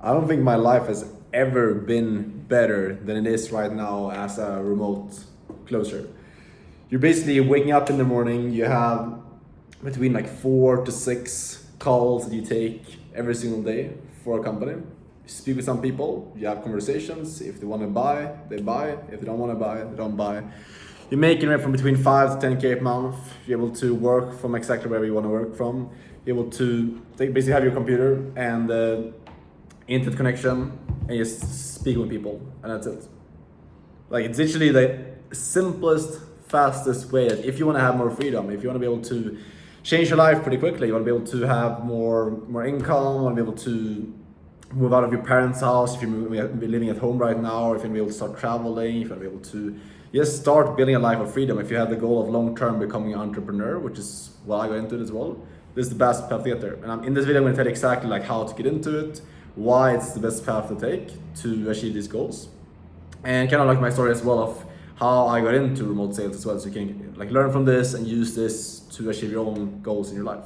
I don't think my life has ever been better than it is right now as a remote closer. You're basically waking up in the morning, you have between like 4 to 6 calls that you take every single day for a company. You speak with some people, you have conversations. If they want to buy, they buy. If they don't want to buy, they don't buy. You're making it from between 5 to 10K a month. You're able to work from exactly wherever you want to work from. You're able to basically have your computer and internet connection and just speak with people, and that's it. Like, it's literally the simplest, fastest way that if you want to have more freedom, if you want to be able to change your life pretty quickly, you want to be able to have more income, you want to be able to move out of your parents' house if you're living at home right now, or if you want to be able to start traveling, if you want to be able to just start building a life of freedom. If you have the goal of long-term becoming an entrepreneur, which is what I got into it as well, this is the best path to get there. And in this video, I'm going to tell you exactly like how to get into it, why it's the best path to take to achieve these goals, and kind of like my story as well of how I got into remote sales as well, so you can like learn from this and use this to achieve your own goals in your life.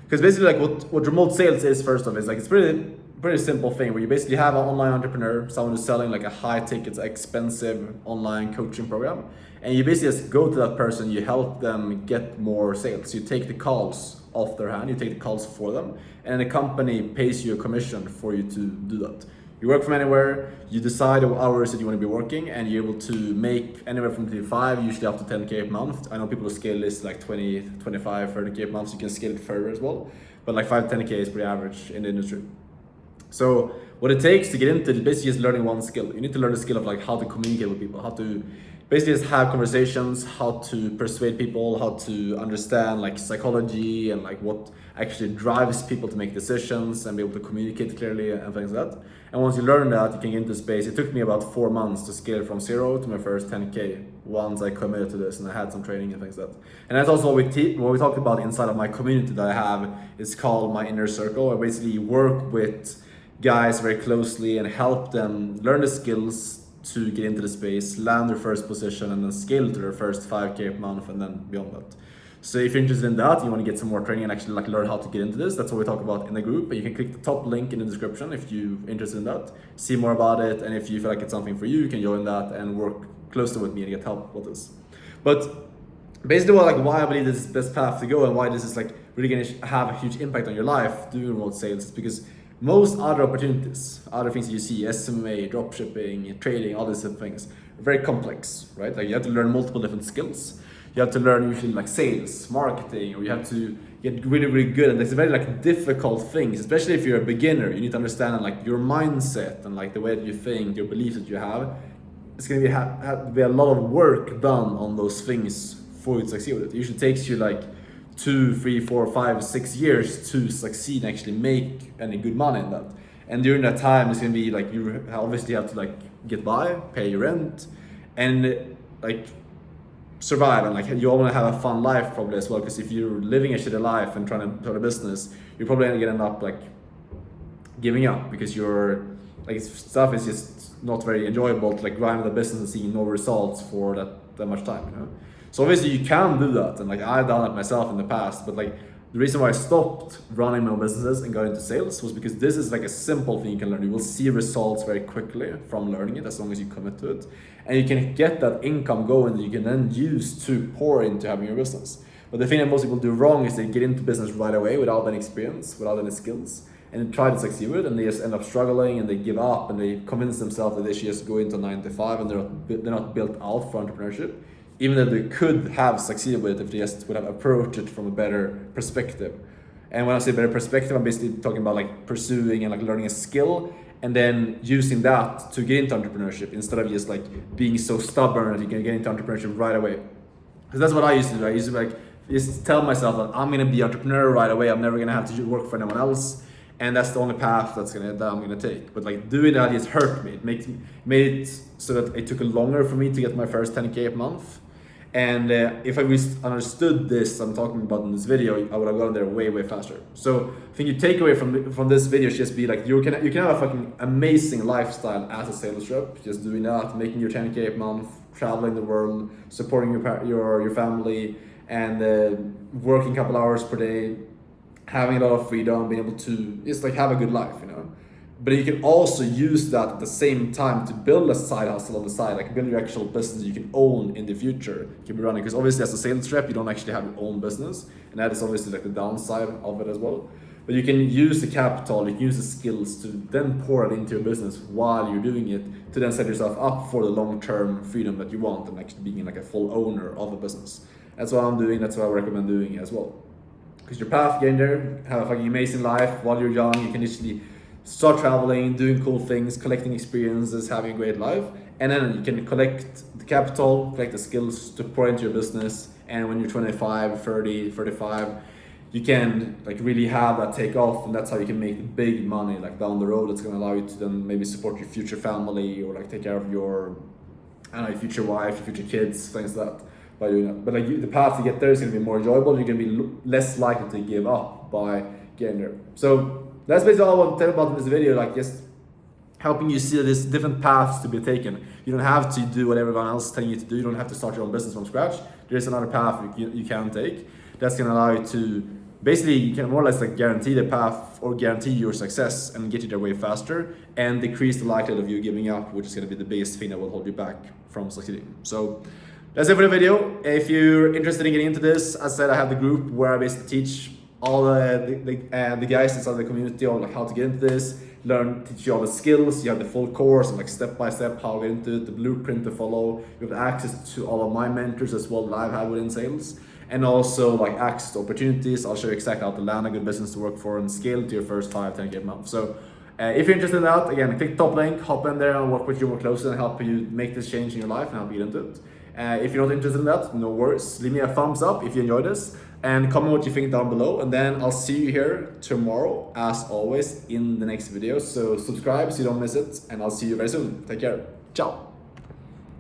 Because basically, like what remote sales is, first off, is like it's pretty simple thing where you basically have an online entrepreneur, someone who's selling like a high ticket, expensive online coaching program, and you basically just go to that person, you help them get more sales. You take the calls off their hand, you take the calls for them, and the company pays you a commission for you to do that. You work from anywhere, you decide what hours that you want to be working, and you're able to make anywhere from 5, usually up to 10K a month. I know people who scale this like 20, 25, 30K a month, so you can scale it further as well. But like 5, 10K is pretty average in the industry. So what it takes to get into it is basically just learning one skill. You need to learn the skill of like how to communicate with people, how to basically just have conversations, how to persuade people, how to understand like psychology and like what actually drives people to make decisions and be able to communicate clearly and things like that. And once you learn that, you can get into space. It took me about 4 months to scale from 0 to my first 10K once I committed to this and I had some training and things like that. And that's also what we talk about inside of my community that I have. It's called my inner circle. I basically work with guys very closely and help them learn the skills to get into the space, land their first position, and then scale to their first 5K a month and then beyond that. So if you're interested in that, you want to get some more training and actually like learn how to get into this, that's what we talk about in the group. And you can click the top link in the description if you're interested in that, see more about it, and if you feel like it's something for you, you can join that and work closely with me and get help with this. But basically why I believe this is the best path to go and why this is like really going to have a huge impact on your life doing remote sales is because most other opportunities, other things you see, SMA, dropshipping, trading, all these things, are very complex, right? Like you have to learn multiple different skills. You have to learn usually like sales, marketing, or you have to get really, really good. And it's very like difficult things, especially if you're a beginner. You need to understand like your mindset and like the way that you think, your beliefs that you have. It's going to have to be a lot of work done on those things for you to succeed with it. It usually takes you like 2, 3, 4, 5, 6 years to succeed and actually make any good money in that. And during that time, it's gonna be like you obviously have to like get by, pay your rent, and like survive. And like you all wanna have a fun life probably as well. Because if you're living a shitty life and trying to start a business, you're probably gonna end up like giving up because you're like stuff is just not very enjoyable to like grind the business and seeing no results for that much time, you know. So obviously you can do that, and like I've done it myself in the past, but like the reason why I stopped running my own businesses and got into sales was because this is like a simple thing you can learn. You will see results very quickly from learning it as long as you commit to it, and you can get that income going that you can then use to pour into having your business. But the thing that most people do wrong is they get into business right away without any experience, without any skills, and they try to succeed with it, and they just end up struggling and they give up and they convince themselves that they should just go into 9 to 5 and they're not built out for entrepreneurship. Even though they could have succeeded with it if they just would have approached it from a better perspective. And when I say better perspective, I'm basically talking about like pursuing and like learning a skill and then using that to get into entrepreneurship instead of just like being so stubborn that you can get into entrepreneurship right away. Because that's what I used to do. I used to like just tell myself that I'm gonna be an entrepreneur right away. I'm never gonna have to work for anyone else, and that's the only path that I'm gonna take. But like doing that just hurt me. It made it so that it took longer for me to get my first 10K a month. And if I understood this I'm talking about in this video, I would have gotten there way, way faster. So I think you take away from this video should just be like you can have a fucking amazing lifestyle as a sales rep, just doing that, making your 10K a month, traveling the world, supporting your family, and working a couple hours per day, having a lot of freedom, being able to just like have a good life, you know. But you can also use that at the same time to build a side hustle on the side, like build your actual business you can own in the future. You can be running, because obviously as a sales rep, you don't actually have your own business, and that is obviously like the downside of it as well. But you can use the capital, you can use the skills to then pour it into your business while you're doing it, to then set yourself up for the long-term freedom that you want and actually being like a full owner of a business. That's what I'm doing, that's what I recommend doing as well. Because your path, getting there, have a fucking amazing life while you're young, you can literally start traveling, doing cool things, collecting experiences, having a great life, and then you can collect the capital, collect the skills to pour into your business, and when you're 25, 30, 35, you can like really have that take off, and that's how you can make big money like down the road. That's going to allow you to then maybe support your future family, or like take care of your, I don't know, future wife, your future kids, things like that by doing that. But like the path to get there is going to be more enjoyable. You're going to be less likely to give up by getting there. So that's basically all I want to tell about in this video, like just helping you see these different paths to be taken. You don't have to do what everyone else is telling you to do. You don't have to start your own business from scratch. There's another path you can take that's going to allow you to basically, you can more or less like guarantee the path or guarantee your success and get you there way faster and decrease the likelihood of you giving up, which is going to be the biggest thing that will hold you back from succeeding. So that's it for the video. If you're interested in getting into this, as I said, I have the group where I basically teach all the guys inside the community on like how to get into this, teach you all the skills. You have the full course and like step by step how to get into it, the blueprint to follow. You have access to all of my mentors as well that I've had within sales, and also like access to opportunities. I'll show you exactly how to land a good business to work for and scale to your first 5, 10K month. So if you're interested in that, again, click the top link, hop in there, and I'll work with you more closely and help you make this change in your life and help you get into it. If you're not interested in that, no worries. Leave me a thumbs up if you enjoyed this, and comment what you think down below, and then I'll see you here tomorrow as always in the next video. So subscribe so you don't miss it, and I'll see you very soon. Take care. Ciao.